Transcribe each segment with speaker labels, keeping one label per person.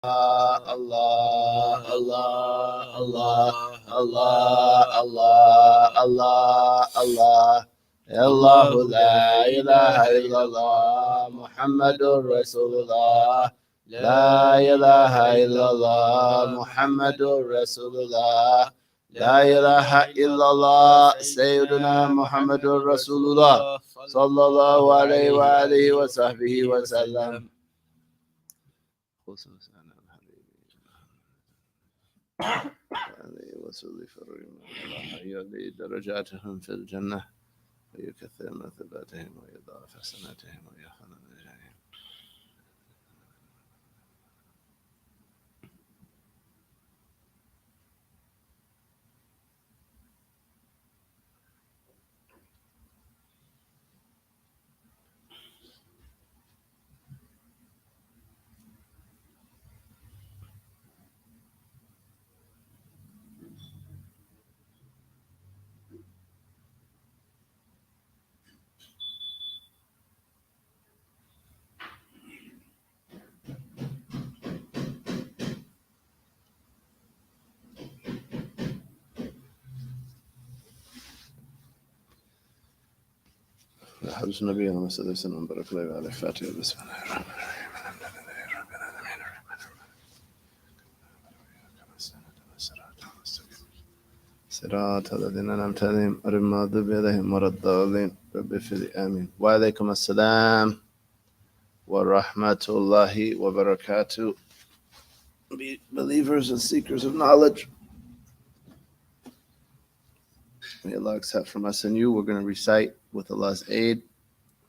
Speaker 1: الله الله الله الله الله الله الله الله لا إله إلا الله محمد رسول الله لا إله إلا الله محمد رسول الله لا إله إلا الله سيدنا محمد رسول الله صلى الله عليه وآله وصحبه وسلم. وسل فرهم درجاتهم في الجنة ويكثر من ثباتهم ويضاعف حسناتهم ويحفظ من أجرهم. حدث النبي محمد صلى الله عليه وسلم بارك الله عليه فاتحة بسم الله الرحمن الرحيم الحمد لله رب العالمين صراط الذين أنعمت عليهم غير المغضوب عليهم ولا الضالين رب اغفر لي آمين. وعليكم السلام ورحمة الله وبركاته. Believers and seekers of knowledge, may Allah accept from us and you. We're going to recite with Allah's aid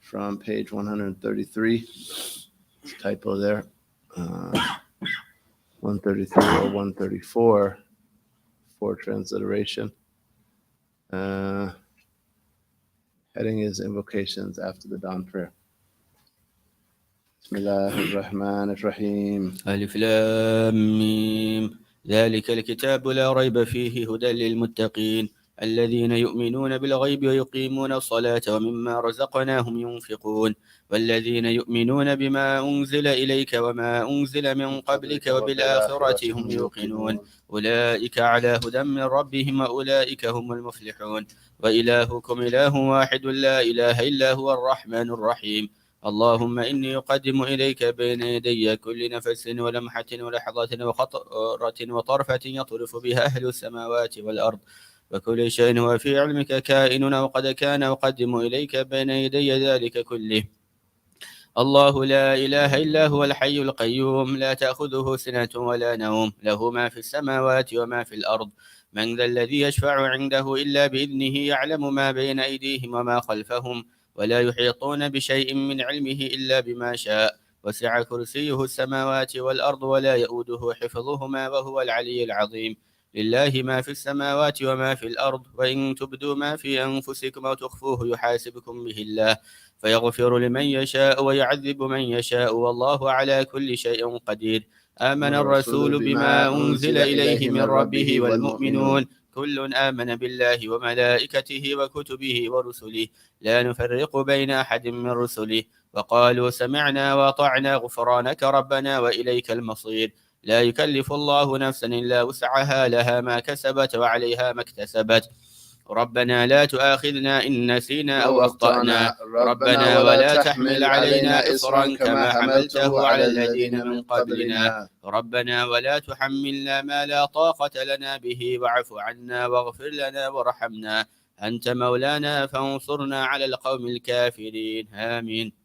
Speaker 1: from page 133. Typo there. 133 or 134 for transliteration. Heading is invocations after the dawn prayer. Bismillah ar-Rahman ar-Rahim.
Speaker 2: ألف لام ميم ذلك الكتاب لا ريب فيه هدى للمتقين الذين يؤمنون بالغيب ويقيمون الصلاة ومما رزقناهم ينفقون والذين يؤمنون بما أنزل إليك وما أنزل من قبلك وبالآخرة هم يوقنون أولئك على هدى من ربهم وأولئك هم المفلحون وإلهكم إله واحد لا إله إلا هو الرحمن الرحيم. اللهم إني أقدم إليك بين يدي كل نفس ولمحة ولحظة وخطرة وطرفة يطرف بها أهل السماوات والأرض وكل شيء هو في علمك كائن وقد كان أقدم إليك بين يدي ذلك كله. الله لا إله إلا هو الحي القيوم لا تأخذه سنة ولا نوم له ما في السماوات وما في الأرض من ذا الذي يشفع عنده إلا بإذنه يعلم ما بين أيديهم وما خلفهم ولا يحيطون بشيء من علمه إلا بما شاء وسع كرسيه السماوات والأرض ولا يؤوده حفظهما وهو العلي العظيم. لله ما في السماوات وما في الأرض وإن تبدوا ما في أنفسكم أو تخفوه يحاسبكم به الله فيغفر لمن يشاء ويعذب من يشاء والله على كل شيء قدير. آمن الرسول بما أنزل إليه من ربه والمؤمنون كل آمن بالله وملائكته وكتبه ورسله لا نفرق بين أحد من رسله وقالوا سمعنا وأطعنا غفرانك ربنا وإليك المصير. لا يكلف الله نفسا إلا وسعها لها ما كسبت وعليها ما اكتسبت. ربنا لا تؤاخذنا إن نسينا أو أخطأنا ربنا ولا تحمل علينا إصرا كما حملته على الذين من قبلنا ربنا ولا تحملنا ما لا طاقة لنا به واعف عنا واغفر لنا وارحمنا أنت مولانا فانصرنا على القوم الكافرين آمين.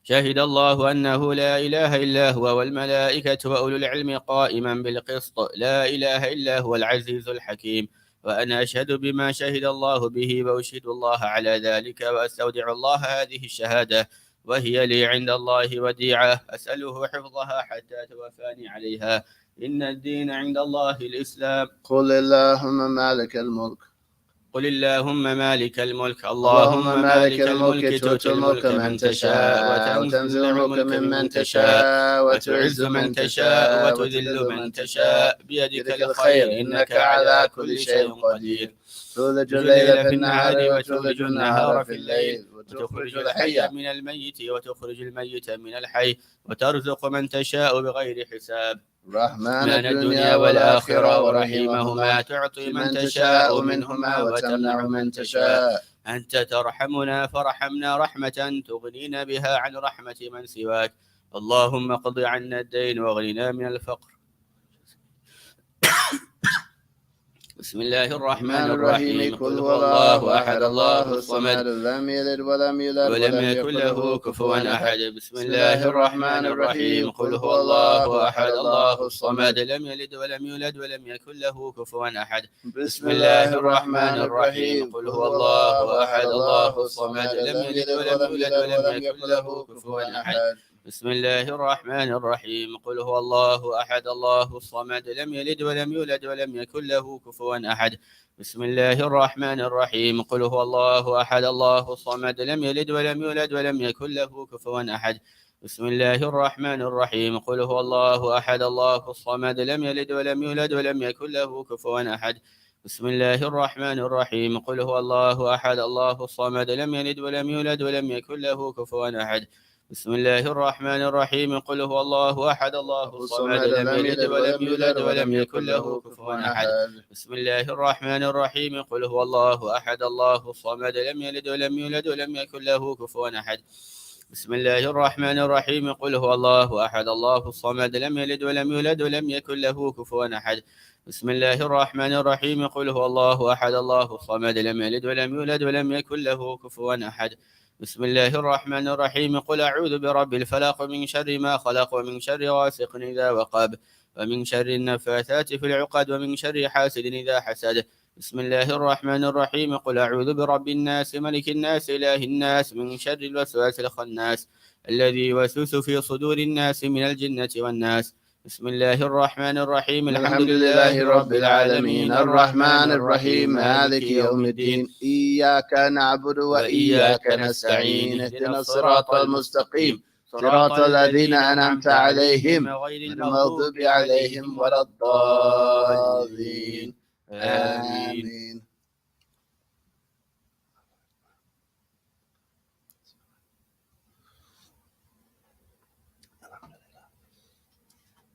Speaker 2: شهد الله أنه لا إله إلا هو والملائكة وأولو العلم قائما بالقسط لا إله إلا هو العزيز الحكيم. وأنا أشهد بما شهد الله به وأشهد الله على ذلك وأستودع الله هذه الشهادة وهي لي عند الله وديعة أسأله حفظها حتى توفاني عليها. إن الدين عند الله الإسلام.
Speaker 1: قل اللهم مالك الملك
Speaker 2: قل اللهم مالك الملك اللهم مالك الملك تؤتي الملك من تشاء وتنزع الملك ممن تشاء وتعز من تشاء وتذل من تشاء بيدك الخير إنك على كل شيء قدير.
Speaker 1: تولج
Speaker 2: الليل في النهار وتولج النهار في الليل وتخرج الحي من الميت وتخرج الميت من الحي وترزق من تشاء بغير حساب.
Speaker 1: رحمن الدنيا والآخرة ورحيمهما
Speaker 2: تعطي من تشاء منهما وتمنع من تشاء. أنت ترحمنا فرحمنا رحمة تغنينا بها عن رحمة من سواك. اللهم اقض عنا الدين واغننا من الفقر. بسم الله الرحمن الرحيم. قل هو الله أحد الله الصمد
Speaker 1: لم يلد ولم يولد
Speaker 2: ولم يكن له كفوا أحد. بسم الله الرحمن الرحيم. قل هو الله أحد الله الصمد لم يلد ولم يولد ولم يكن له كفوا أحد.
Speaker 1: بسم الله الرحمن الرحيم.
Speaker 2: قل هو الله أحد الله الصمد لم يلد ولم يولد ولم يكن له كفوا أحد. بسم الله الرحمن الرحيم. قل هو الله أحد الله الصمد لم يلد ولم يولد ولم يكن له كفوا أحد. بسم الله الرحمن الرحيم. قل هو الله أحد الله الصمد لم يلد ولم يولد ولم يكن له كفوا أحد. بسم الله الرحمن الرحيم. قل هو الله أحد الله الصمد لم يلد ولم يولد ولم يكن له كفوا أحد. بسم الله الرحمن الرحيم. قل هو الله أحد الله الصمد لم يلد ولم يولد ولم يكن له كفوا أحد. بسم الله الرحمن الرحيم. قل هو الله أحد الله الصمد لم يلد ولم يولد ولم يكن له كفوا أحد. بسم الله الرحمن الرحيم. قل هو الله أحد الله الصمد لم يلد ولم يولد ولم يكن له كفوا أحد. بسم الله الرحمن الرحيم. قل هو الله أحد الله الصمد لم يلد ولم يولد ولم يكن له كفوا أحد. بسم الله الرحمن الرحيم. قل هو الله أحد الله الصمد لم يلد ولم يولد ولم يكن له كفوا أحد. بسم الله الرحمن الرحيم. قل أعوذ برب الفلق من شر ما خلق ومن شر غاسق إذا وقب ومن شر النفاثات في العقد ومن شر حاسد إذا حسد. بسم الله الرحمن الرحيم. قل أعوذ برب الناس ملك الناس إله الناس من شر الوسواس الخناس الذي يوسوس في صدور الناس من الجنة والناس. بسم الله الرحمن الرحيم.
Speaker 1: الحمد لله رب العالمين الرحمن الرحيم مالك يوم الدين إياك نعبد وإياك نستعين اهدنا الصراط المستقيم صراط الذين أنعمت عليهم غير المغضوب عليهم ولا الضالين آمين.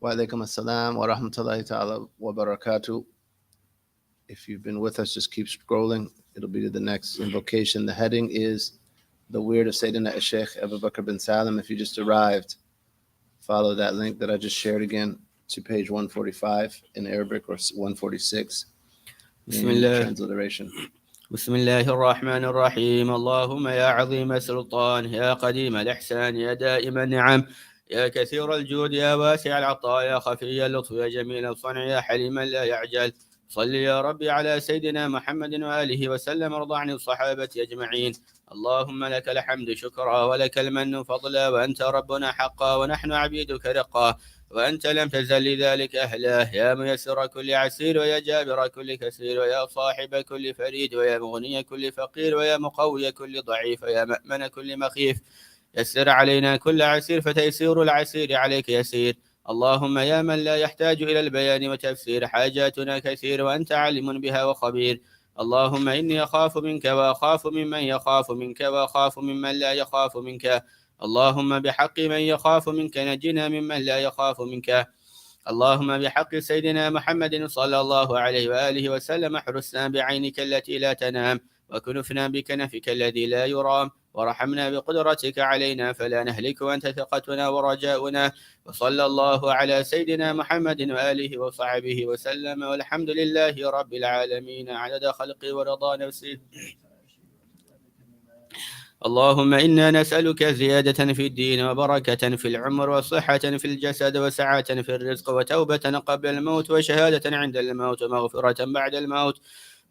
Speaker 1: Wa alaikum assalam wa rahmatullahi ta'ala wa barakatuh. If you've been with us, just keep scrolling. It'll be to the next invocation. The heading is The Weird of Sayyidina Sheikh Abu Bakr bin Salim. If you just arrived, follow that link that I just shared again to page 145 in Arabic or 146 in transliteration.
Speaker 2: بسم الله الرحمن الرحيم. اللهم يا عظيم السلطان يا قديم الإحسان يا دائم النعم يا كثير الجود يا واسع العطاء يا خفي اللطف يا جميل الصنع يا حليما لا يعجل. صل يا ربي على سيدنا محمد وآله وسلم وارض عن الصحابة أجمعين. اللهم لك الحمد شكرا ولك المن فضلا وأنت ربنا حقا ونحن عبيدك رقا وأنت لم تزل لذلك أهلا. يا ميسر كل عسير ويا جابر كل كسير ويا صاحب كل فريد ويا مغني كل فقير ويا مقوي كل ضعيف ويا مأمن كل مخيف. يسر علينا كل عسير فتيسير العسير عليك يسير. اللهم يا من لا يحتاج إلى البيان وتفسير حاجاتنا كثير وأنت عالم بها وخبير. اللهم إني أخاف منك وأخاف ممن يخاف منك وأخاف ممن لا يخاف منك. اللهم بحق من يخاف منك نجنا ممن لا يخاف منك. اللهم بحق سيدنا محمد صلى الله عليه وآله وسلم احرسنا بعينك التي لا تنام وكنفنا بكنفك الذي لا يرام ورحمنا بقدرتك علينا فلا نهلك وأنت ثقتنا ورجاؤنا. وصلى الله على سيدنا محمد وآله وصحبه وسلم والحمد لله رب العالمين عدد خلقه ورضا نفسه. اللهم إنا نسألك زيادة في الدين وبركة في العمر وصحة في الجسد وسعة في الرزق وتوبة قبل الموت وشهادة عند الموت ومغفرة بعد الموت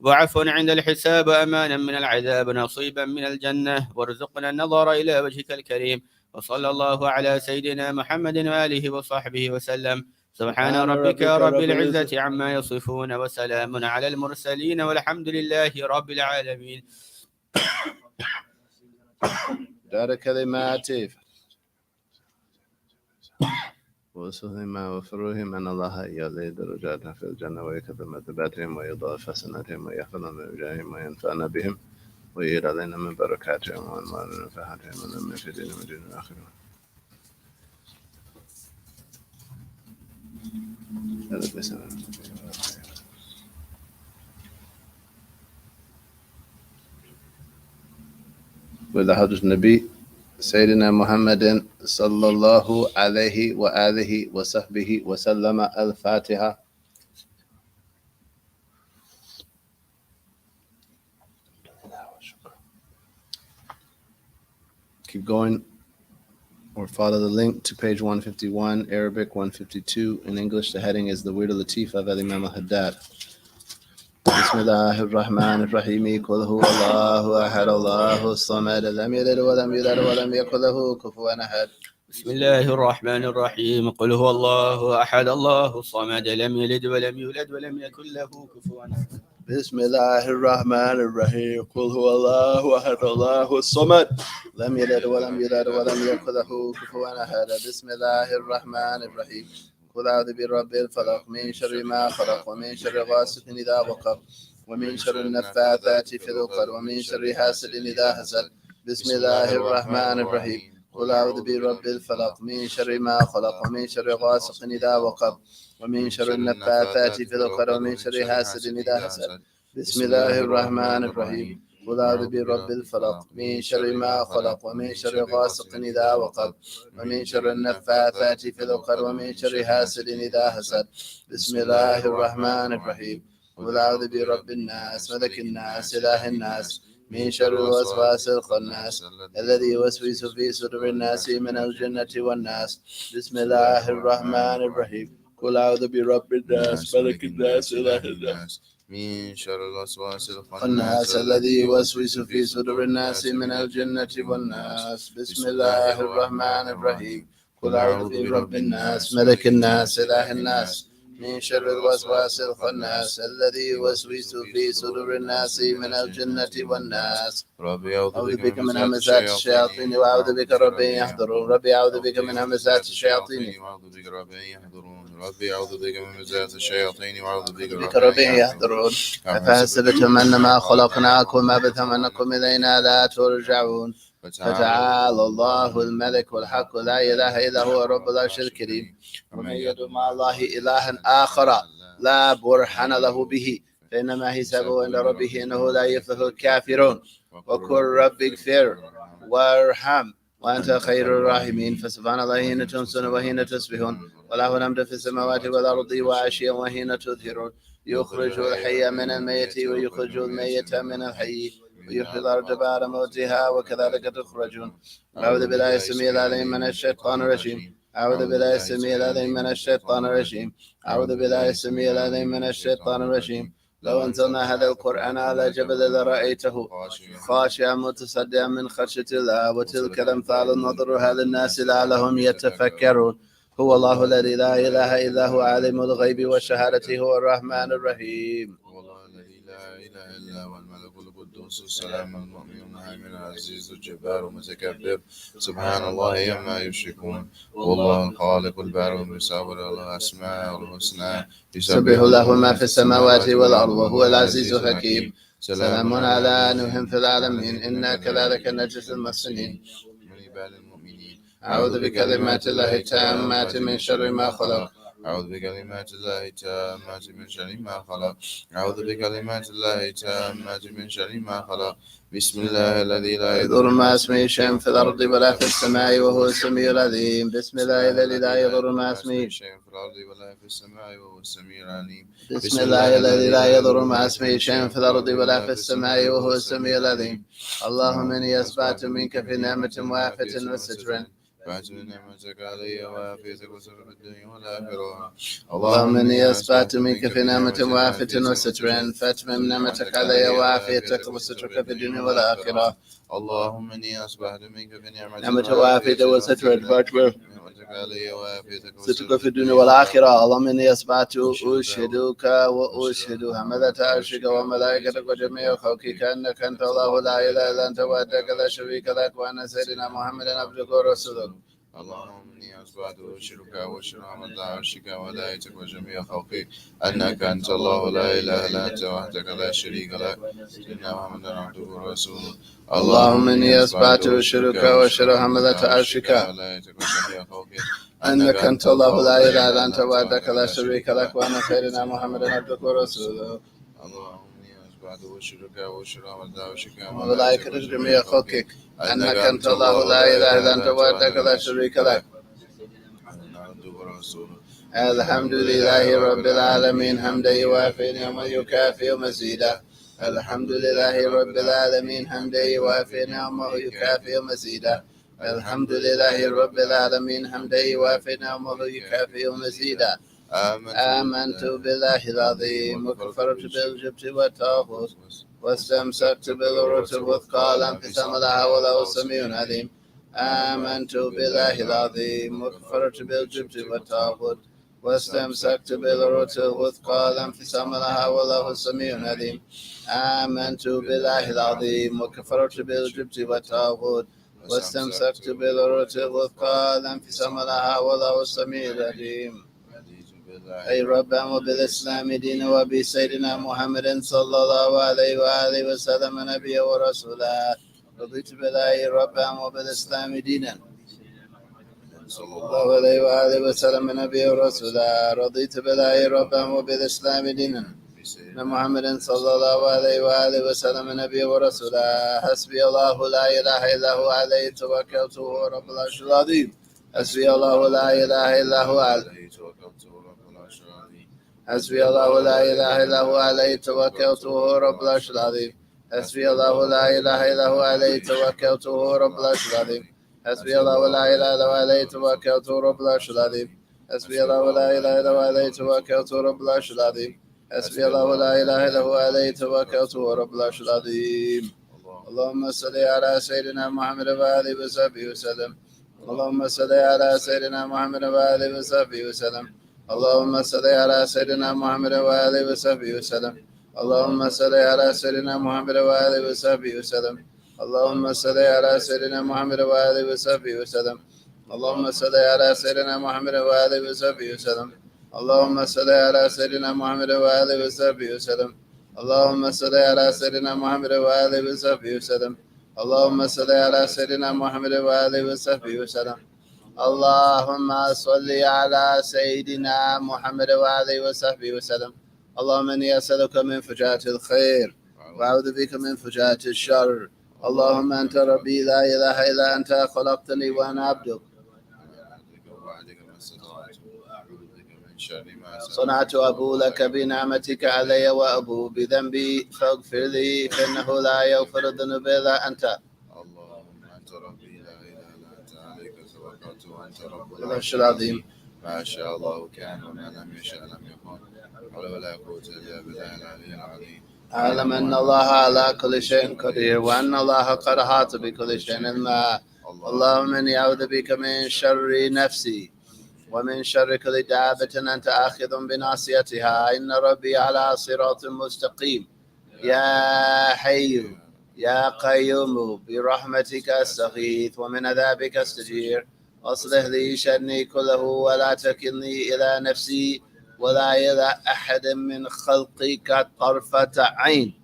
Speaker 2: وعفوا عند الحساب وأمانا من العذاب نصيبا من الجنة وارزقنا النظر إلى وجهك الكريم. وصلى الله على سيدنا محمد وآله وصحبه وسلم. سبحان ربك رب العزة عما يصفون وسلام على المرسلين والحمد لله رب العالمين.
Speaker 1: دار كلماتي وأسرهم وفروهم أن الله يعلي درجاتهم في الجنة ويكفر مرتباتهم ويضاعف حسناتهم ويحفظ من وجاههم وينفعنا بهم ويجعل علينا من بركاتهم وأنوار نفحاتهم ونعم في دين ودين الآخرة. وإذا حضرة النبي سيدنا محمد صلى الله عليه وآله وصحبه وسلم. الفاتحة. Keep going or follow the link to page 151, Arabic 152. In English, the heading is the Word of Latif of Imam al-Haddad. Bismillahir Rahmanir Rahim. Qul huwa Allahu ahad, Allahu samad, lam yalid wa lam yulad wa lam yakul lahu kufuwan ahad.
Speaker 2: بسم الله الرحمن الرحيم قل هو الله أحد الله الصمد لم يلد ولم يولد ولم يكن له كفوا أحد.
Speaker 1: بسم الله الرحمن الرحيم قل هو الله أحد الله الصمد لم يلد ولم يولد ولم يكن له كفوا أحد. بسم الله الرحمن الرحيم قل أعوذ برب الفلق من شر ما خلق ومن شر غاسق إذا وقب ومن شر النفاثات في العقد ومن شر حاسد إذا حسد. بسم الله الرحمن الرحيم قل أعوذ برب الفلق من شر ما خلق ومن شر غاسق إذا وقب ومن شر النفاثات في العقد ومن شر حاسد إذا حسد. بسم الله الرحمن الرحيم قل أعوذ برب الفلق من شر ما خلق ومن شر غاسق إذا وقب ومن شر النفاثات في العقد ومن شر حاسد إذا حسد. بسم الله الرحمن الرحيم قل أعوذ برب الناس ملك الناس إله الناس من شر الوسواس الخناس الذي يوسوس في صدور الناس من الجنة والناس. بسم الله الرحمن الرحيم قل أعوذ برب الناس ملك الناس إله الناس
Speaker 3: من شر الوسواس
Speaker 1: الخناس الذي يوسوس في صدور الناس من الجنة والناس. بسم الله الرحمن الرحيم قل أعوذ برب الناس ملك الناس إله الناس من شر الوسواس الخناس الذي يوسوس في صدور الناس من الجنة والناس.
Speaker 3: ربي
Speaker 1: أعوذ بك من همزات الشياطين وأعوذ بك ربي يحضرون. ربي أعوذ بك من همزات الشياطين
Speaker 3: وأعوذ بك ربي يحضرون. ربي أعوذ بك من همزات الشياطين وأعوذ
Speaker 1: بك ربي يحضرون. أفحسبتم أنما خلقناكم عبثا أنكم إلينا لا ترجعون. فتعالى الله الملك الحق لا إله إلا هو رب العرش الكريم. ومن يدعو مع الله إلها آخر لا برهان له به فإنما حسابه عند ربه إنه لا يفلح الكافرون. وقل رب اغفر وارحم وأنت خير الراحمين. فسبحان الله حين تمسون وحين تصبحون وله الحمد في السماوات والأرض وعشيا وحين تظهرون. يخرج الحي من الميت ويخرج الميت من الحي ويحيي الأرض بعد موتها وكذلك تخرجون. أعوذ بالله السميع العليم من الشيطان الرجيم. أعوذ بالله السميع العليم من الشيطان الرجيم. أعوذ بالله السميع العليم من الشيطان الرجيم. لو أنزلنا هذا القرآن على جبل لرأيته خاشعا متصدعا من خشية الله. وتلك الأمثال نضربها للناس لعلهم يتفكرون. هو الله الذي لا إله إلا هو عالم الغيب والشهادة هو الرحمن الرحيم.
Speaker 3: والله الذي لا إله إلا هو الملك القدوس السلام المؤمن المهيمن العزيز الجبار المتكبر سبحان الله عما يشركون. والله الخالق البارئ المصور له الأسماء الحسنى
Speaker 1: يسبح له ما في السماوات والأرض وهو العزيز الحكيم. سلام على نوح في العالمين إنا كذلك نجزي المحسنين. أعوذ بكلمات الله التامات من شر ما خلق.
Speaker 3: أعوذ بكلمات الله التامات من شر ما خلق. أعوذ بكلمات الله التامات من شر ما خلق. بسم الله الذي لا
Speaker 1: يضر مع اسمه شيء في الأرض ولا في السماء وهو السميع العليم. بسم الله الذي لا يضر مع اسمه
Speaker 3: شيء في الأرض ولا في السماء وهو السميع العليم.
Speaker 1: بسم الله الذي لا يضر مع اسمه شيء في الأرض ولا في السماء وهو السميع العليم. اللهم إني أسبعت منك في نعمة وعافية وستر
Speaker 3: فأتم نعمتك علي وعافيتك وستر في الدنيا والآخرة.
Speaker 1: اللهم إني أسبعت منك في نعمة وعافية وستر فأتمم نعمتك علي وعافيتك وسترك في الدنيا والآخرة.
Speaker 3: اللهم إني أصبحت منك في
Speaker 1: نعمة وعافية وستر فأتمم
Speaker 3: نعمتك علي وعافيتك
Speaker 1: وسترك في الدنيا والآخرة. اللهم إني أسبعت أشهدك وأشهد حملة عرشك وملائكتك وجميع خلقك أنك أنت الله لا إله إلا أنت وحدك لا شريك لك وأن سيدنا محمدا عبدك ورسولك.
Speaker 3: اللهم إني أصبحت أشرك وأشهد أن عرشك وملائكتك وجميع خلقك أنك أنت الله لا إله إلا أنت وحدك لا شريك لك سيدنا محمد عبده ورسوله.
Speaker 1: اللهم إني أصبحت أشرك وأشهد حملة عرشك
Speaker 3: وملائكتك وجميع خلقك
Speaker 1: أنك أنت الله لا إله إلا أنت وحدك لا شريك لك وأن سيدنا محمد عبدك ورسوله.
Speaker 3: اللهم إني أصبحت أشرك وأشهد أن عرشك
Speaker 1: وملائكتك جميع خلقك أنك أنت الله لا إله إلا أنت وحدك لا شريك لك
Speaker 3: عبده ورسوله.
Speaker 1: الحمد لله رب العالمين حمدا يوافي نعمه يكافئ مزيدا. الحمد لله رب العالمين حمدا يوافي نعمه يكافئ مزيدا. الحمد لله رب العالمين حمدا يوافي نعمه يكافئ مزيدا. آمنت بالله العظيم وكفرت بالجبت والطاغوت واستمسكت بالعروة الوثقى لا انقسام لها وله سميع عليم. آمنت بالله العظيم وكفرت بالجبت والطاغوت واستمسكت بالعروة الوثقى لا انفصام لها والله سميع عليم. آمنت بالله العظيم وكفرت بالجبت والطاغوت واستمسكت بالعروة الوثقى لا انفصام لها والله سميع عليم. أي ربا وبالإسلام دين وبسيدنا محمد صلى الله عليه وآله وسلم نبيا ورسولا. رضيت بالله ربا وبالإسلام دينا صلى الله عليه وآله وسلم نبيا ورسولا. رضيت بالله ربا وبالإسلام دينا محمد صلى الله عليه وآله وسلم نبيا ورسولا. حسبي الله لا إله إلا هو عليه توكلت وهو رب العرش العظيم. حسبي الله لا إله إلا هو عليه توكلت حسبي الله لا إله إلا هو عليه توكلت وهو رب العرش العظيم. حسبي الله لا إله إلا هو عليه توكلت وهو رب العرش العظيم. حسبي الله لا إله إلا هو عليه توكلت وهو رب العرش العظيم. حسبي الله لا إله إلا هو عليه توكلت وهو رب العرش العظيم. حسبي الله لا إله إلا هو عليه توكلت وهو رب العرش العظيم. اللهم صل على سيدنا محمد وآله وصحبه وسلم. اللهم صل على سيدنا محمد وآله وصحبه وسلم. اللهم صل على سيدنا محمد وآله وصحبه وسلم. اللهم صل على سيدنا محمد وآله وصحبه وسلم. اللهم صل على سيدنا محمد وآله وصحبه وسلم. اللهم صل على سيدنا محمد وآله وصحبه وسلم. اللهم صل على سيدنا محمد وآله وصحبه وسلم. اللهم صل على سيدنا محمد وآله وصحبه وسلم. اللهم صل على سيدنا محمد وآله وصحبه وسلم. اللهم صل على سيدنا محمد وآله وصحبه وسلم. اللهم إني أسألك من فجاءة الخير وأعوذ بك من فجاءة الشر. اللهم أنت ربي لا إله إلا أنت خلقتني وأنا عبدك صنعت أبو لك بنعمتك علي وأبو بذنبي فاغفر لي فإنه لا يغفر الذنوب إلا أنت.
Speaker 3: اللهم أنت ربي لا إله إلا أنت عليك توكلت وأنت رب
Speaker 1: العرش العظيم.
Speaker 3: ما شاء الله كان وما لم يشاء لم يكن ولا قوة إلا بالله العلي العظيم.
Speaker 1: أعلم أن الله على كل شيء قدير وأن الله قد أحاط بكل شيء علما. اللهم إني أعوذ بك من شر نفسي ومن شر كل دابة أنت آخذ بناصيتها إن ربي على صراط مستقيم. يا حي يا قيوم برحمتك أستغيث ومن عذابك أستجير. أصلح لي شأني كله ولا تكلني إلى نفسي ولا إلى أحد من خلقك طرفة عين.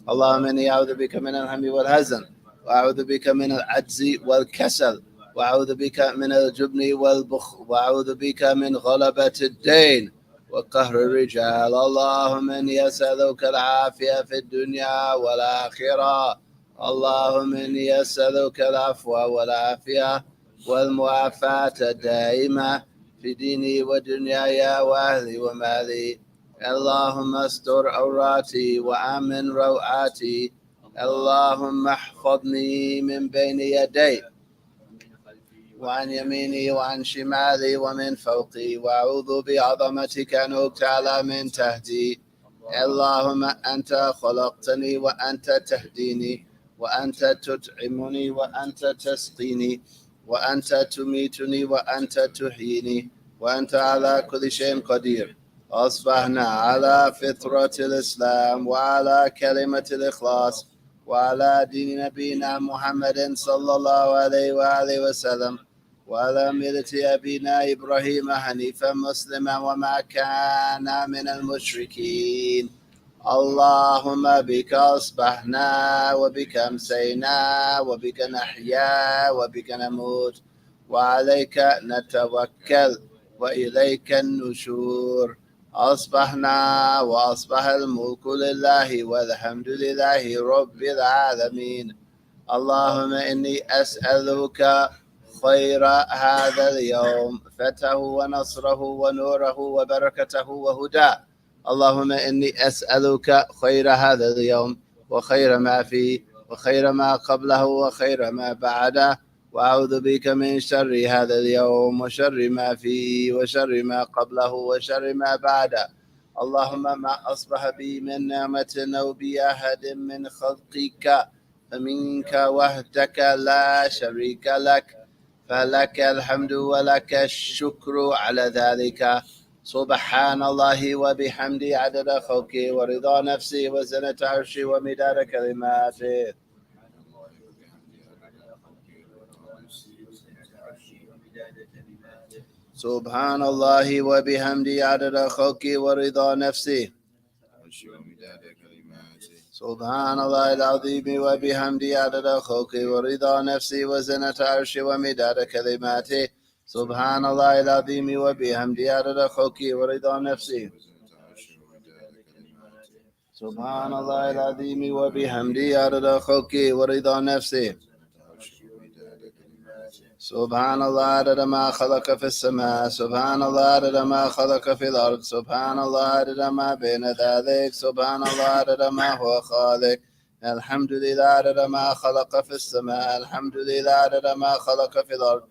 Speaker 1: اللهم إني أعوذ بك من الهم والحزن وأعوذ بك من العجز والكسل وأعوذ بك من الجبن والبخل وأعوذ بك من غلبة الدين وقهر الرجال. اللهم إني أسألك العافية في الدنيا والآخرة. اللهم إني أسألك العفو والعافية والمعافاة الدائمة في ديني ودنياي وأهلي ومالي. اللهم استر عوراتي وآمن روعاتي. اللهم احفظني من بين يدي وعن يميني وعن شمالي ومن فوقي وأعوذ بعظمتك أن أغتال من تحتي. اللهم أنت خلقتني وأنت تهديني وأنت تطعمني وأنت تسقيني وأنت تميتني وأنت تحييني وأنت على كل شيء قدير. أصبحنا على فطرة الإسلام وعلى كلمة الإخلاص وعلى دين نبينا محمد صلى الله عليه وآله وسلم وعلى ملة أبينا إبراهيم حنيفا مسلما وما كان من المشركين. اللهم بك أصبحنا وبك أمسينا وبك نحيا وبك نموت وعليك نتوكل وإليك النشور. أصبحنا وأصبح الملك لله والحمد لله رب العالمين. اللهم إني أسألك خير هذا اليوم، فتحه ونصره ونوره وبركته وهداه. اللهم إني أسألك خير هذا اليوم وخير ما فيه وخير ما قبله وخير ما بعده، وأعوذ بك من شر هذا اليوم وشر ما فيه وشر ما قبله وشر ما بعده. اللهم ما أصبح بي من نعمة أو بأحد من خلقك فمنك وحدك لا شريك لك، فلك الحمد ولك الشكر على ذلك. سبحان الله وبحمده عدد خلقه ورضا نفسه وزنة عرشه ومداد كلماته. سبحان الله وبحمده عدد خلقه ورضا نفسه. سبحان الله العظيم وبحمده عدد خلقه ورضا نفسه وزنة عرشه ومداد كلماته. سبحان الله العظيم وبحمده عدد خلقه ورضا نفسه. سبحان الله العظيم وبحمده عدد خلقه ورضا نفسه. سبحان الله عدد ما خلق في السماء. سبحان الله عدد ما خلق في الأرض. سبحان الله عدد ما بين ذلك. سبحان الله عدد ما هو خالق. الحمد لله عدد ما خلق في السماء. الحمد لله عدد ما خلق في الأرض.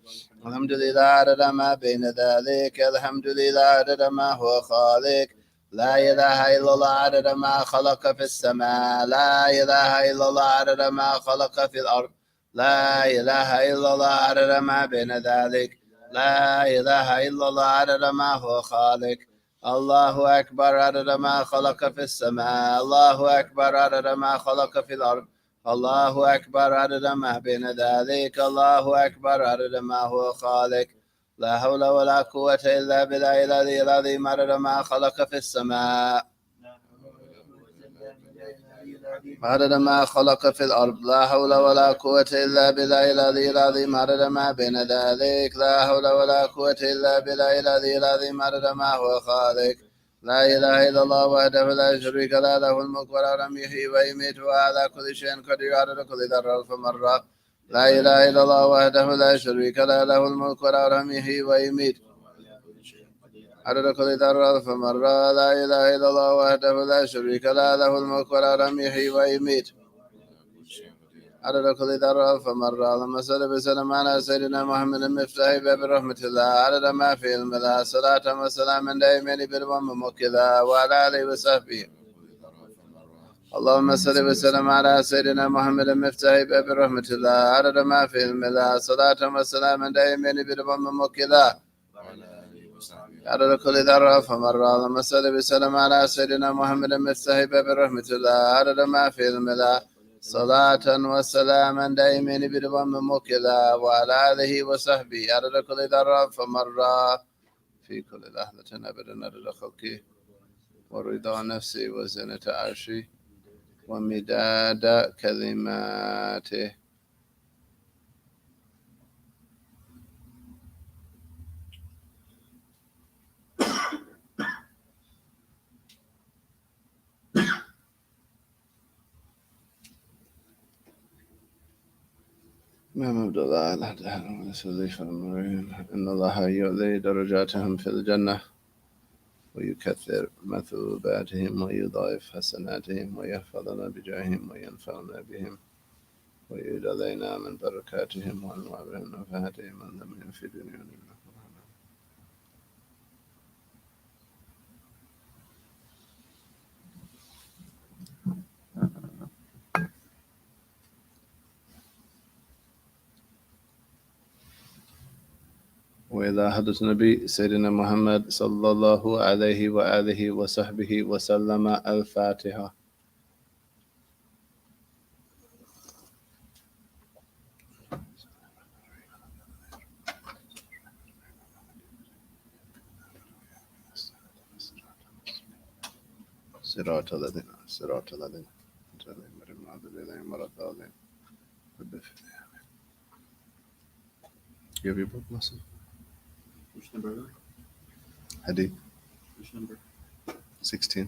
Speaker 1: الحمد لله عدد ما بين ذلك. الحمد لله عدد ما هو خالق. لا إله إلا الله عدد ما خلق في السماء. لا إله إلا الله عدد ما خلق في الأرض. لا إله إلا الله عدد ما بين ذلك. لا إله إلا الله عدد ما هو خالق. الله أكبر عدد ما خلق في السماء. الله أكبر عدد ما خلق في الأرض. الله أكبر عدد ما بين ذلك. الله أكبر عدد ما هو خالق. لا حول ولا قوة إلا بالله العلي العظيم عدد ما خلق في السماء. عدد ما خلق في الأرض. لا حول ولا قوة إلا بالله العلي العظيم عدد ما بين ذلك. لا حول ولا قوة إلا بالله العلي العظيم عدد ما هو خالق. لا إله إلا الله وحده لا شريك له، له الملك وله لم يحيي ويميت وعلى كل شيء قدير عدد كل ذرة ألف مرة. لا إله إلا الله وحده لا شريك له، له الملك وله لم يحيي ويميت عدد كل ذرة ألف مرة. لا إله إلا الله وحده لا شريك له، له الملك وله لم يحيي ويميت عدد كل ذرة ألف مرة. اللهم صل وسلم على سيدنا محمد المفتاح باب رحمة الله عدد ما في علم الله، صلاة وسلاما دائمين بالأمم وكذا وعلى آله وصحبه. اللهم صل وسلم على سيدنا محمد المفتاح باب رحمة الله عدد ما في علم الله، صلاة وسلاما دائمين بالأمم وكذا عدد كل ذرة فمرة. اللهم صل وسلم على سيدنا محمد المفتاح باب رحمة الله عدد ما في علم الله، صلاة وسلاما دائمين بالأمم وكذا وعلى آله وصحبه عدد كل ذرة فمرة في كل لحظة أبدا عدد خلقه ورضا نفسي وزنة عرشي ومداد كلماته. ما مبدأ الله على دهر ورسوله فالمرين إن الله يعلي درجاتهم في الجنة ويكثر مثوباتهم ويضاعف حسناتهم ويحفظنا بجاههم وينفعنا بهم ويعيد علينا من بركاتهم وأنواع نفحاتهم من لم في دنيا. وإلى حضرة النبي سيدنا محمد صلى الله عليه وآله وصحبه وسلم. الفاتحة. صراط الذين أنعمت عليهم غير المغضوب عليهم ولا الضالين. You have your book, Muslim?
Speaker 2: Which number?
Speaker 1: Hadith
Speaker 2: Which number?
Speaker 1: 16.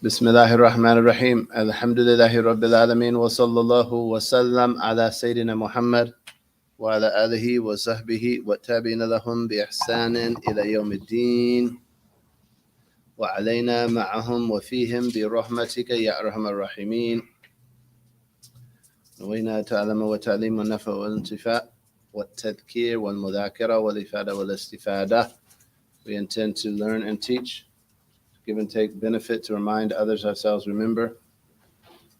Speaker 1: بسم الله الرحمن الرحيم. الحمد لله رب العالمين وصلى الله وسلم على سيدنا محمد وعلى آله وصحبه والتابعين لهم بإحسان إلى يوم الدين وعلينا معهم وفيهم برحمتك يا أرحم الراحمين. نوينا تعلم وتعليم والنفع والانتفاع والتذكير والمذاكرة والإفادة والاستفادة. We intend to learn and teach, give and take benefit, to remind others, ourselves, remember,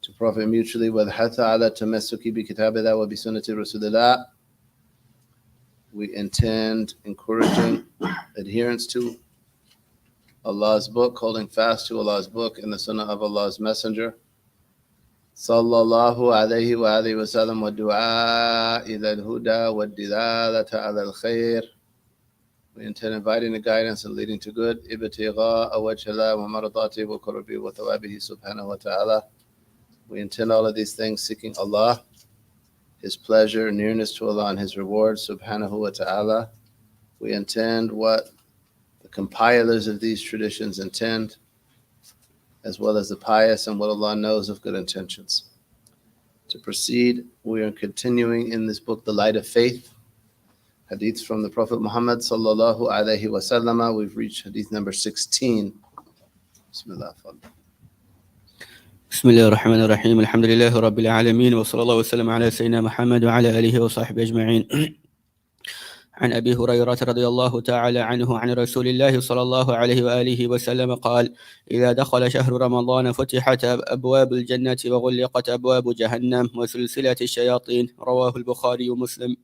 Speaker 1: to profit mutually. وَالْحَثَ عَلَى التَّمَسُّكِ بِكِتَابِ اللَّهِ وَبِسُنَّةِ رَسُولِ اللَّهِ. We intend encouraging adherence to Allah's book, holding fast to Allah's book and the Sunnah of Allah's Messenger. Sallallahu alayhi wa alihi wa sallam wa du'a ila al-huda wa dilalata ala al-khair. We intend inviting the guidance and leading to good. Ibtigha'a wajhillah wa maradati wa qurbi wa thawabihi subhanahu wa ta'ala. We intend all of these things seeking Allah, His pleasure, nearness to Allah, and His reward subhanahu wa ta'ala. We intend what the compilers of these traditions intend, as well as the pious and what Allah knows of good intentions. To proceed, we are continuing in this book, The Light of Faith, hadiths from the Prophet Muhammad sallallahu alayhi wa sallam. We've reached hadith number 16. Bismillah.
Speaker 2: بسم الله الرحمن الرحيم. الحمد لله رب العالمين وصلى الله وسلم على سيدنا محمد وعلى آله وصحبه أجمعين. عن أبي هريرة رضي الله تعالى عنه عن رسول الله صلى الله عليه وآله وسلم قال: إذا دخل شهر رمضان فتحت أبواب الجنة وغلقت أبواب جهنم وسلسلة الشياطين. رواه البخاري ومسلم.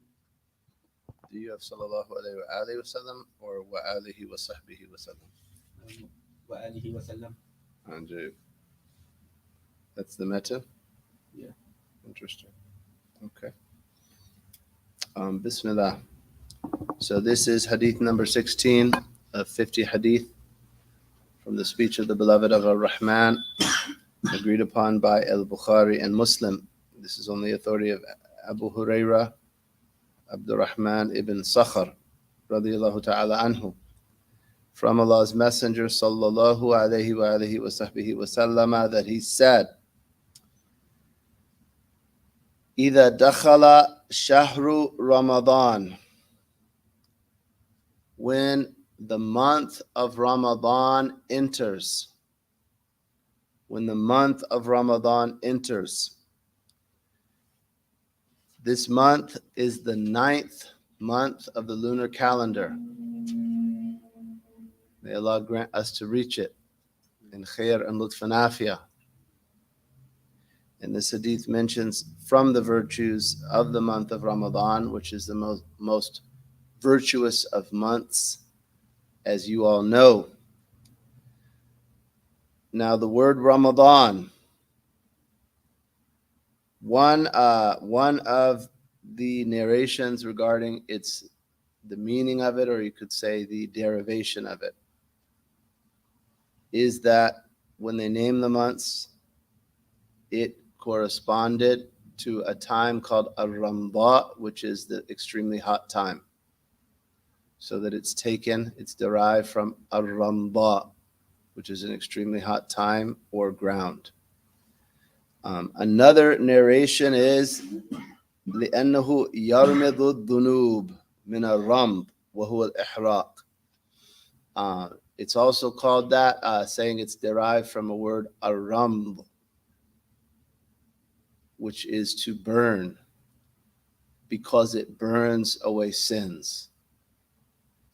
Speaker 1: Do you have sallallahu alayhi wa sallam or wa alihi wa sahbihi wa sallam?
Speaker 2: Wa alihi wa sallam.
Speaker 1: Anjib. That's the meta?
Speaker 2: Yeah.
Speaker 1: Interesting. Okay. Bismillah. So this is hadith number 16 of 50 hadith from the speech of the beloved of Al-Rahman, agreed upon by Al-Bukhari and Muslim. This is on the authority of Abu Huraira, Abdurrahman ibn Sakhar, radiyallahu ta'ala anhu, from Allah's Messenger, sallallahu alayhi wa alihi wa sahbihi wa sallama, that he said, إِذَا دَخَلَ شَهْرُ رَمَضَانَ, when the month of Ramadan enters. When the month of Ramadan enters. This month is the 9th month of the lunar calendar. May Allah grant us to reach it in khair and lutf and afiyah. And this hadith mentions from the virtues of the month of Ramadan, which is the most virtuous of months, as you all know. Now, the word Ramadan, one of the narrations regarding the meaning of it, or you could say the derivation of it, is that when they name the months, it corresponded to a time called Ar-Ramda, which is the extremely hot time. So that it's derived from Ar-Ramda, which is an extremely hot time or ground. Another narration is لأنه يرمض الذنوب من الرمض وهو الإحراق. It's also called that, saying it's derived from a word Ar-Ramd, which is to burn, because it burns away sins.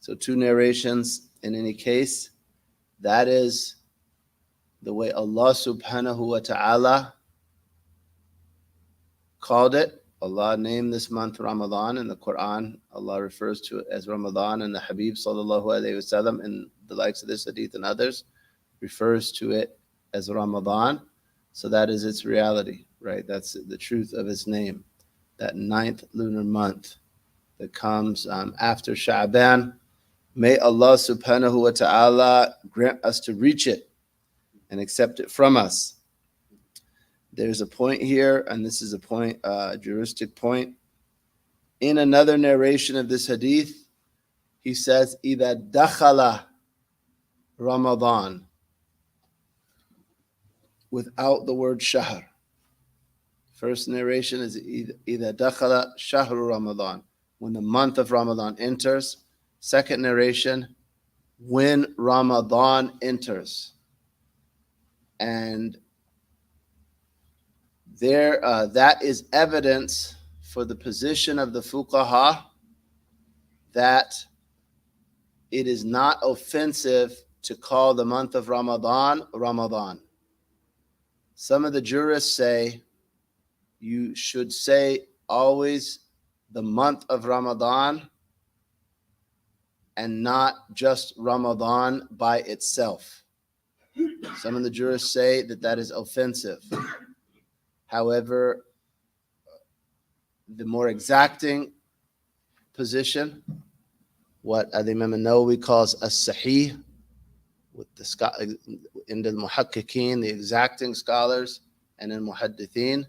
Speaker 1: So two narrations in any case. That is the way Allah subhanahu wa ta'ala called it. Allah named this month Ramadan. In the Quran, Allah refers to it as Ramadan, and the Habib sallallahu alayhi wasallam, and the likes of this hadith and others, refers to it as Ramadan. So that is its reality, right? That's the truth of its name. That 9th lunar month that comes after Sha'ban. May Allah subhanahu wa ta'ala grant us to reach it. and accept it from us. There's a point here, and this is a point, a juristic point. In another narration of this hadith, he says, إِذَا دَخَلَ Ramadan, without the word shahr. First narration is إِذَا دَخَلَ شَهْرُ Ramadan, when the month of Ramadan enters. Second narration, when Ramadan enters. And there, that is evidence for the position of the fuqaha that it is not offensive to call the month of Ramadan, Ramadan. Some of the jurists say you should say always the month of Ramadan and not just Ramadan by itself. Some of the jurists say that that is offensive. However, the more exacting position, what Imam Nawawi calls as-sahih, with the in the muhakkikeen, the exacting scholars, and in muhaddithin,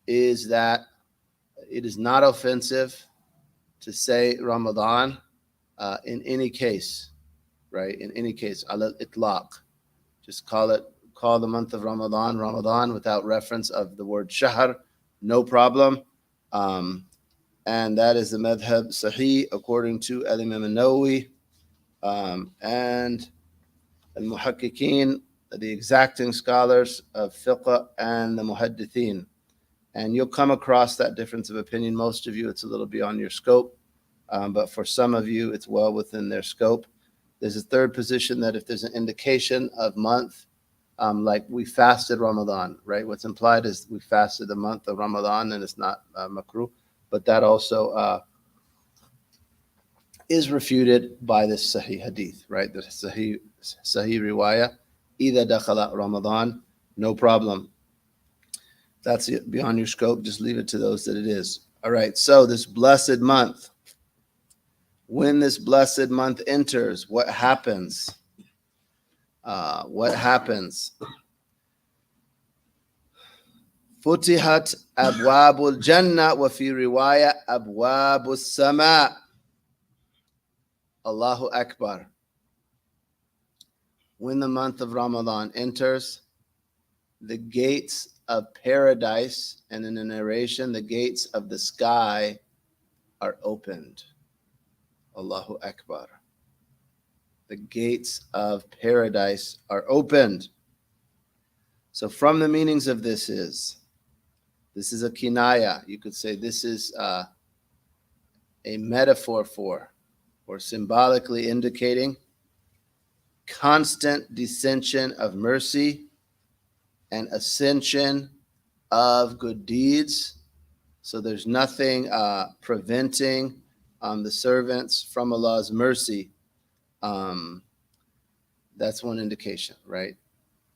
Speaker 1: is that it is not offensive to say Ramadan in any case, right? In any case, ala itlaq, just call the month of Ramadan, Ramadan, without reference of the word shahr, no problem. And that is the madhab sahih according to Imam Nawawi and al-muhakkikeen, the exacting scholars of fiqh and the muhaddithin. And you'll come across that difference of opinion. Most of you, it's a little beyond your scope, but for some of you, it's well within their scope. There's a third position that if there's an indication of month, like we fasted Ramadan, right? What's implied is we fasted the month of Ramadan and it's not makruh, but that also is refuted by this Sahih Hadith, right? The Sahih Riwayah, إِذَا دَخَلَ Ramadan, no problem. That's it, beyond your scope. Just leave it to those that it is. All right, so this blessed month, when this blessed month enters, what happens? What happens? Futihat abwabul jannah wa fi riwaya abwabus sama. Allahu Akbar. When the month of Ramadan enters, the gates of paradise, and in the narration, the gates of the sky are opened. Allahu Akbar. The gates of paradise are opened. So from the meanings of this is a kinaya. You could say this is a metaphor for, or symbolically indicating, constant descension of mercy and ascension of good deeds. So there's nothing preventing the servants from Allah's mercy. That's one indication, right?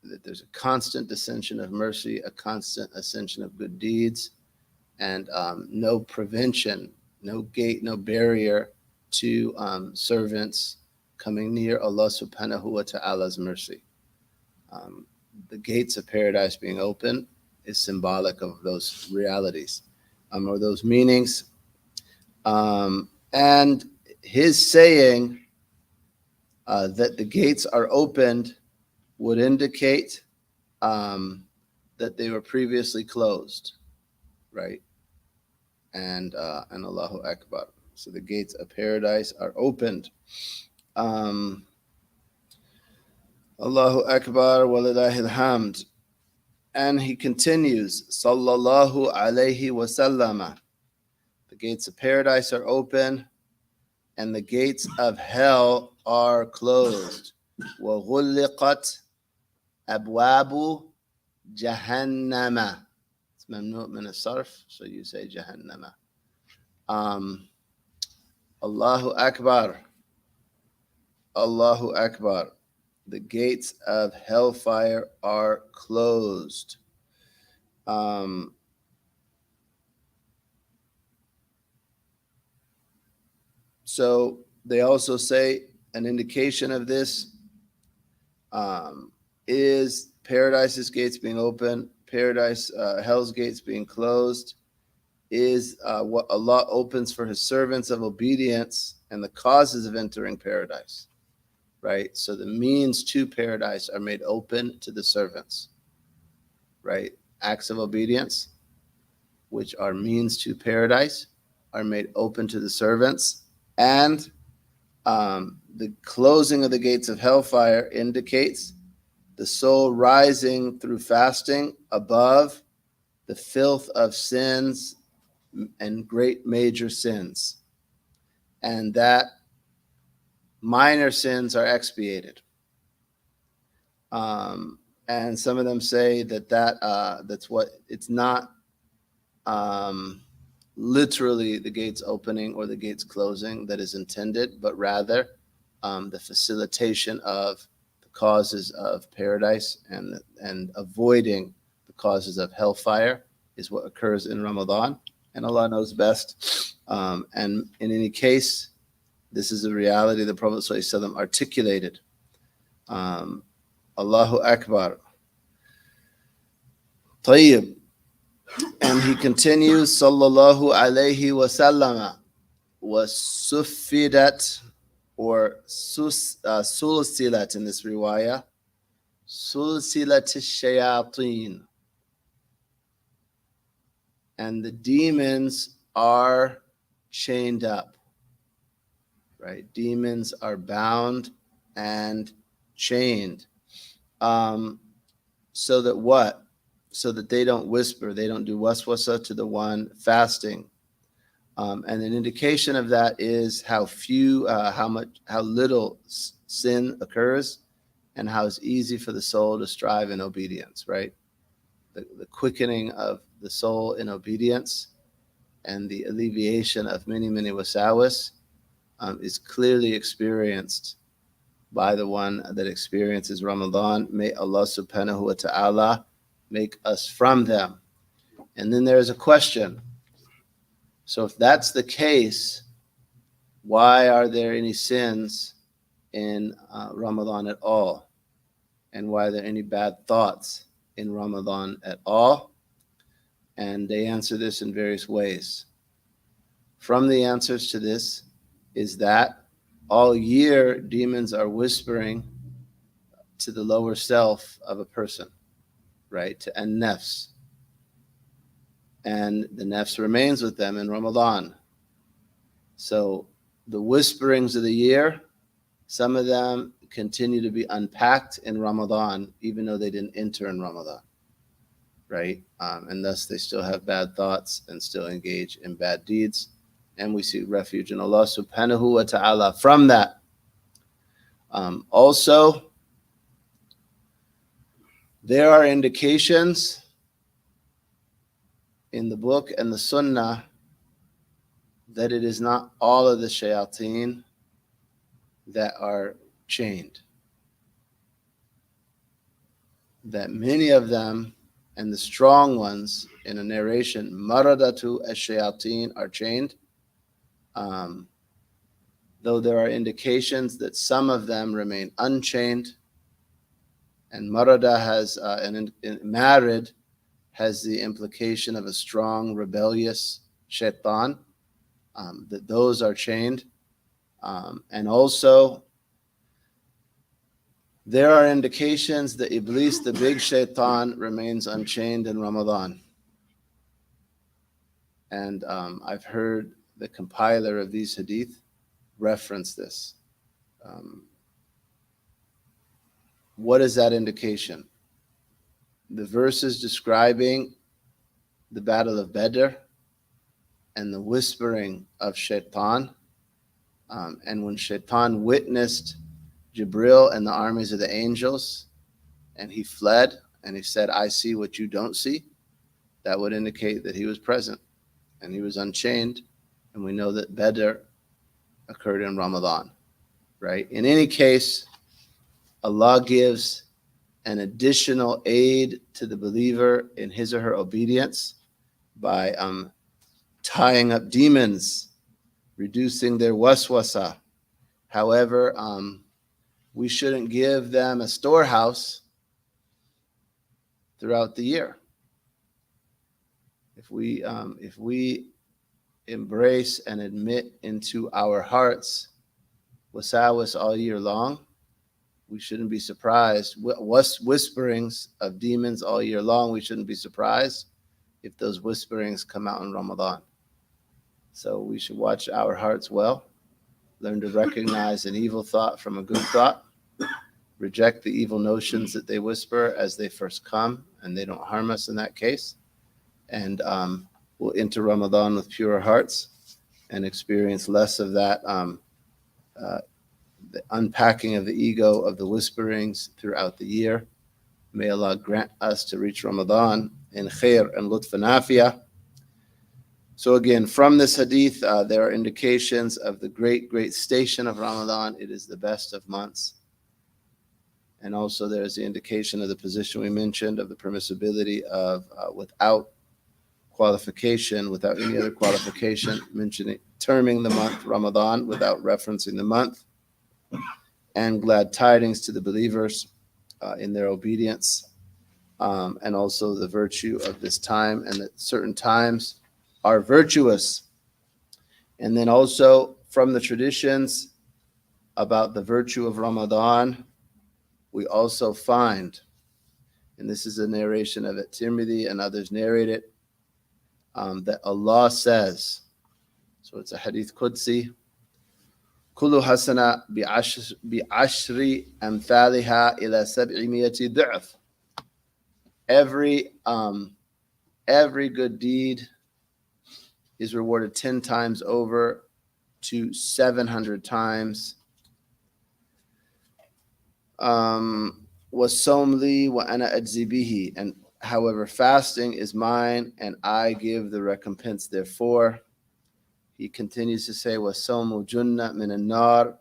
Speaker 1: That there's a constant descension of mercy, a constant ascension of good deeds, and no prevention, no gate, no barrier to servants coming near Allah subhanahu wa ta'ala's mercy. The gates of paradise being open is symbolic of those realities, or those meanings. And his saying that the gates are opened would indicate that they were previously closed, right? And Allahu Akbar. So the gates of paradise are opened. Allahu Akbar wa lillahil hamd. And he continues, Sallallahu alayhi wa sallama. The gates of paradise are open and the gates of hell are closed. Wa ghulliqat abwabu jahannama. It's mamnu' min as-sarf, so you say jahannama. Allahu Akbar. Allahu Akbar. The gates of hellfire are closed. So they also say an indication of this is paradise's gates being open, hell's gates being closed, is what Allah opens for his servants of obedience and the causes of entering paradise, right? So the means to paradise are made open to the servants, right? Acts of obedience, which are means to paradise, are made open to the servants, and the closing of the gates of hellfire indicates the soul rising through fasting above the filth of sins and great major sins, and that minor sins are expiated. And some of them say that's what it's not literally the gates opening or the gates closing that is intended, but rather the facilitation of the causes of paradise and avoiding the causes of hellfire is what occurs in Ramadan, and Allah knows best. And in any case, this is a reality the Prophet ﷺ articulated. Allahu Akbar. Tayyib. And he continues, sallallahu alayhi wa sallama, was suffidat, or sulsilat in this riwayah, sulsilat shayateen. And the demons are chained up, right? Demons are bound and chained. So that what? So that they don't whisper, they don't do waswasa to the one fasting. And an indication of that is how little sin occurs, and how it's easy for the soul to strive in obedience, right? The quickening of the soul in obedience and the alleviation of many, many wasawis is clearly experienced by the one that experiences Ramadan. May Allah subhanahu wa ta'ala make us from them. And then there's a question. So if that's the case, why are there any sins in Ramadan at all? And why are there any bad thoughts in Ramadan at all? And they answer this in various ways. From the answers to this is that all year demons are whispering to the lower self of a person, right? To an-nafs. And the nafs remains with them in Ramadan. So the whisperings of the year, some of them continue to be unpacked in Ramadan, even though they didn't enter in Ramadan, right? And thus they still have bad thoughts and still engage in bad deeds. And we seek refuge in Allah subhanahu wa ta'ala from that. Also, there are indications in the book and the Sunnah that it is not all of the shayateen that are chained. That many of them, and the strong ones in a narration, maradatu ash-shayateen, are chained. Though there are indications that some of them remain unchained. And marada has, marid has the implication of a strong, rebellious shaitan, that those are chained. And also, there are indications that Iblis, the big shaitan, remains unchained in Ramadan. And I've heard the compiler of these hadith reference this. What is that indication? The verses describing the battle of Badr and the whispering of shaitan. And when shaitan witnessed Jibril and the armies of the angels, and he fled, and he said, I see what you don't see, that would indicate that he was present and he was unchained. And we know that Badr occurred in Ramadan, right? In any case, Allah gives an additional aid to the believer in his or her obedience by tying up demons, reducing their waswasa. However, we shouldn't give them a storehouse throughout the year. If we embrace and admit into our hearts wasawis all year long, we shouldn't be surprised. Whisperings of demons all year long, we shouldn't be surprised if those whisperings come out in Ramadan. So we should watch our hearts well, learn to recognize an evil thought from a good thought, reject the evil notions that they whisper as they first come, and they don't harm us in that case. And we'll enter Ramadan with purer hearts and experience less of that the unpacking of the ego, of the whisperings throughout the year. May Allah grant us to reach Ramadan in khair and lutf and afiyah. So again, from this hadith, there are indications of the great, great station of Ramadan. It is the best of months. And also there's the indication of the position we mentioned of the permissibility of without qualification, without any other qualification, terming the month Ramadan without referencing the month, and glad tidings to the believers in their obedience, and also the virtue of this time, and that certain times are virtuous. And then also from the traditions about the virtue of Ramadan, we also find, and this is a narration of it, Tirmidhi and others narrate it, that Allah says, so it's a hadith Qudsi, كل حسنة بعشر أمثالها إلى 700 ضعف. Every good deed is rewarded 10 times over to 700 times. وَالصَّوْمُ لِي وَأَنَا أَجْزِي بِهِ. And however, fasting is mine, and I give the recompense therefore. He continues to say, وَالصَّوْمُ جُنَّةٌ مِنَ النَّارِ.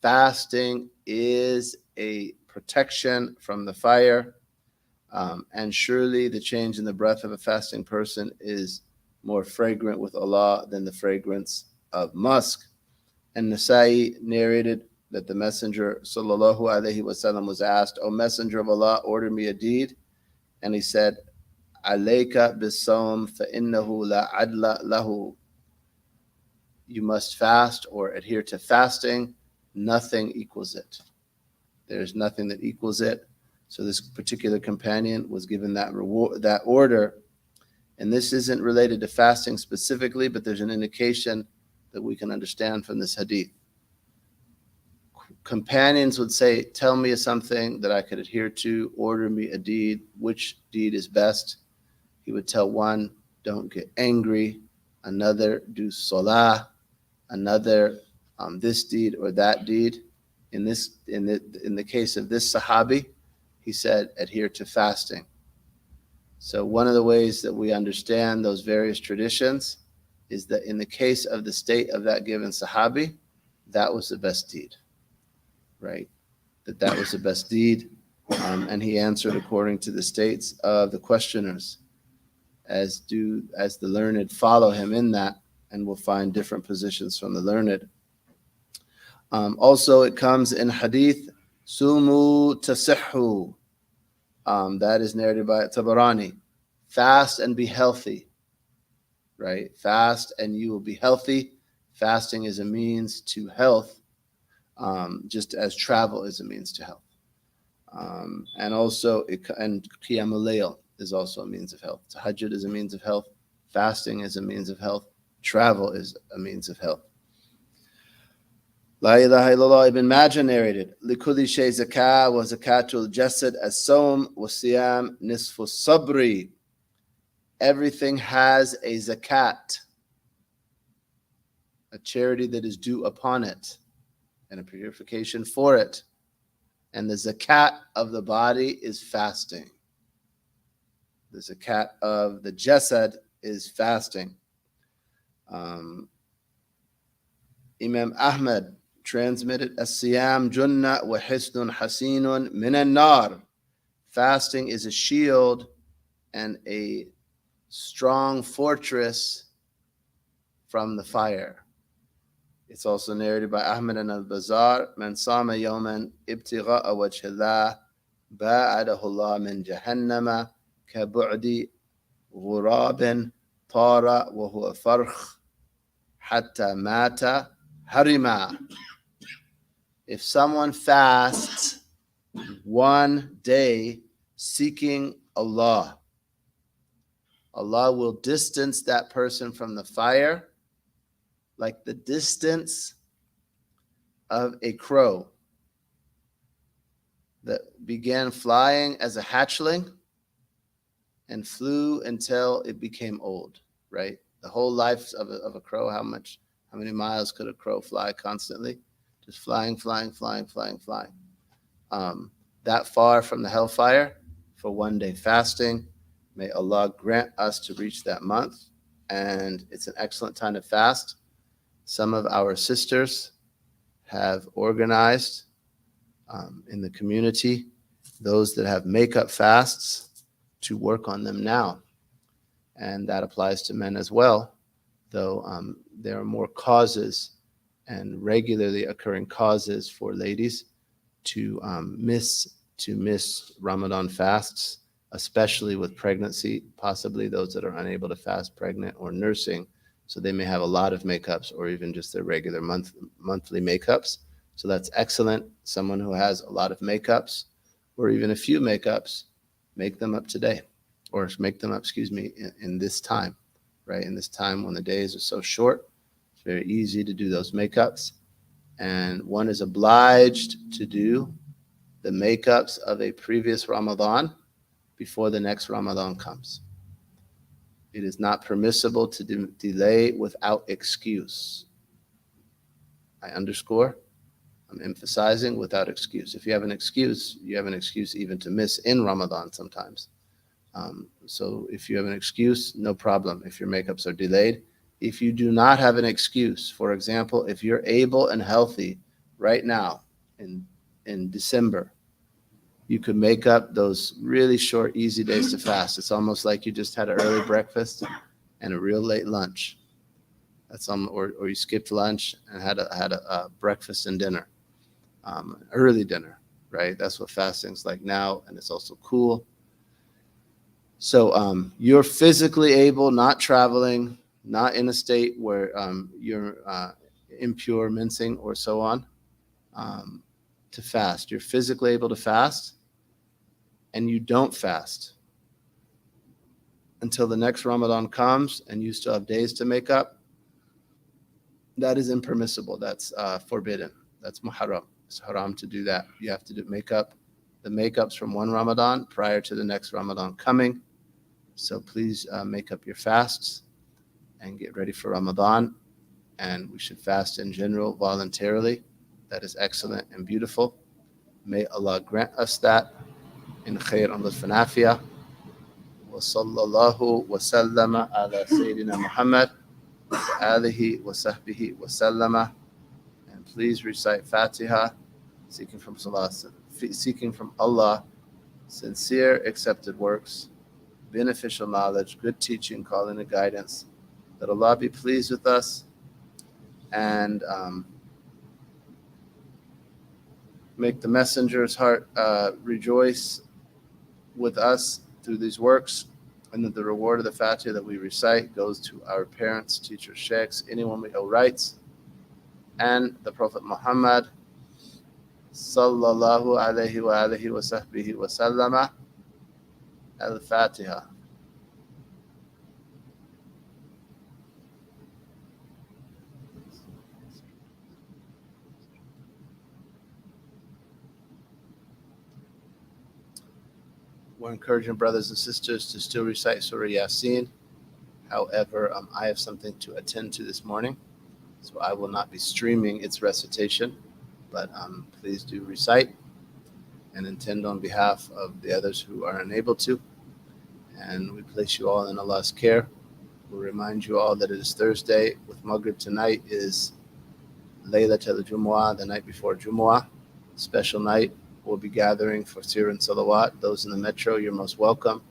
Speaker 1: Fasting is a protection from the fire. And surely the change in the breath of a fasting person is more fragrant with Allah than the fragrance of musk. And Nasa'i narrated that the Messenger sallallahu alaihi wasallam was asked, O Messenger of Allah, order me a deed. And he said, Alayka bis-sawm fa innahu la adla lahu. You must fast or adhere to fasting. Nothing equals it. There's nothing that equals it. So this particular companion was given that reward, that order. And this isn't related to fasting specifically, but there's an indication that we can understand from this hadith. Companions would say, tell me something that I could adhere to, order me a deed, which deed is best. He would tell one, don't get angry, another, do salah, another, this deed or that deed. In the case of this Sahabi, he said, adhere to fasting. So one of the ways that we understand those various traditions is that in the case of the state of that given Sahabi, that was the best deed, right? That was the best deed. And he answered according to the states of the questioners, as the learned follow him in that, and we'll find different positions from the learned. Also, it comes in hadith, Sumu tasihhu. That is narrated by Tabarani. Fast and be healthy, right? Fast and you will be healthy. Fasting is a means to health, just as travel is a means to health. And also, and Qiyamul Layl is also a means of health. Tahajjud is a means of health. Fasting is a means of health. Travel is a means of health. La ilaha illallah ibn Majah narrated, Likulli shay zakah wa zakatul jasad as-sawm wa siyam nisfu sabri. Everything has a zakat, a charity that is due upon it, and a purification for it. And the zakat of the body is fasting. The zakat of the jasad is fasting. Imam Ahmad transmitted, As-siyam junna wa hisnun hasinun min an-nar. Fasting is a shield and a strong fortress from the fire. It's also narrated by Ahmad and al-Bazar, Man sama yawman ibtigha'a wajhillah ba'adahu Allah min jahannama كبعد غراب طار وهو فرخ حتى مات harima. If someone fasts one day seeking Allah, Allah will distance that person from the fire like the distance of a crow that began flying as a hatchling and flew until it became old, right? The whole life of a crow, how many miles could a crow fly constantly? Just flying. That far from the hellfire for one day fasting. May Allah grant us to reach that month. And it's an excellent time to fast. Some of our sisters have organized in the community those that have makeup fasts to work on them now. And that applies to men as well, though there are more causes and regularly occurring causes for ladies to miss Ramadan fasts, especially with pregnancy, possibly those that are unable to fast, pregnant or nursing. So they may have a lot of makeups or even just their regular monthly makeups. So that's excellent. Someone who has a lot of makeups or even a few makeups, make them up today, or make them up, in this time, right? In this time when the days are so short, it's very easy to do those makeups. And one is obliged to do the makeups of a previous Ramadan before the next Ramadan comes. It is not permissible to delay without excuse. I underscore, I'm emphasizing without excuse. If you have an excuse, you have an excuse even to miss in Ramadan sometimes. So if you have an excuse, no problem if your makeups are delayed. If you do not have an excuse, for example, if you're able and healthy right now in December, you could make up those really short, easy days to fast. It's almost like you just had an early breakfast and a real late lunch. That's or you skipped lunch and had a breakfast and dinner, early dinner, right? That's what fasting's like now, and it's also cool. So you're physically able, not traveling, not in a state where you're impure, mincing, or so on, to fast. You're physically able to fast, and you don't fast until the next Ramadan comes and you still have days to make up. That is impermissible. That's forbidden. That's muharram. It's haram to do that. You have to do the makeups from one Ramadan prior to the next Ramadan coming. So please make up your fasts and get ready for Ramadan. And we should fast in general voluntarily. That is excellent and beautiful. May Allah grant us that in khair and lutf and afiyah. Wa sallallahu wa sallama ala Sayyidina Muhammad wa alihi wa sahbihi wa sallama. And please recite Fatiha, seeking from Allah sincere accepted works, beneficial knowledge, good teaching, calling to guidance, that Allah be pleased with us and make the messenger's heart rejoice with us through these works, and that the reward of the Fatiha that we recite goes to our parents, teachers, sheikhs, anyone we owe rights, and the Prophet Muhammad sallallahu alayhi wa alihi wa sahbihi wa sallama. Al-Fatiha. We're encouraging brothers and sisters to still recite Surah Yasin. However, I have something to attend to this morning, so I will not be streaming its recitation, but please do recite and intend on behalf of the others who are unable to. And we place you all in Allah's care. We'll remind you all that it is Thursday. With Maghrib tonight is Laylatul Jumu'ah, the night before Jumu'ah, special night. We'll be gathering for Sir and Salawat. Those in the metro, you're most welcome.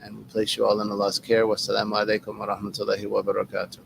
Speaker 1: And we place you all in Allah's care. Wassalamu alaikum wa rahmatullahi wa barakatuh.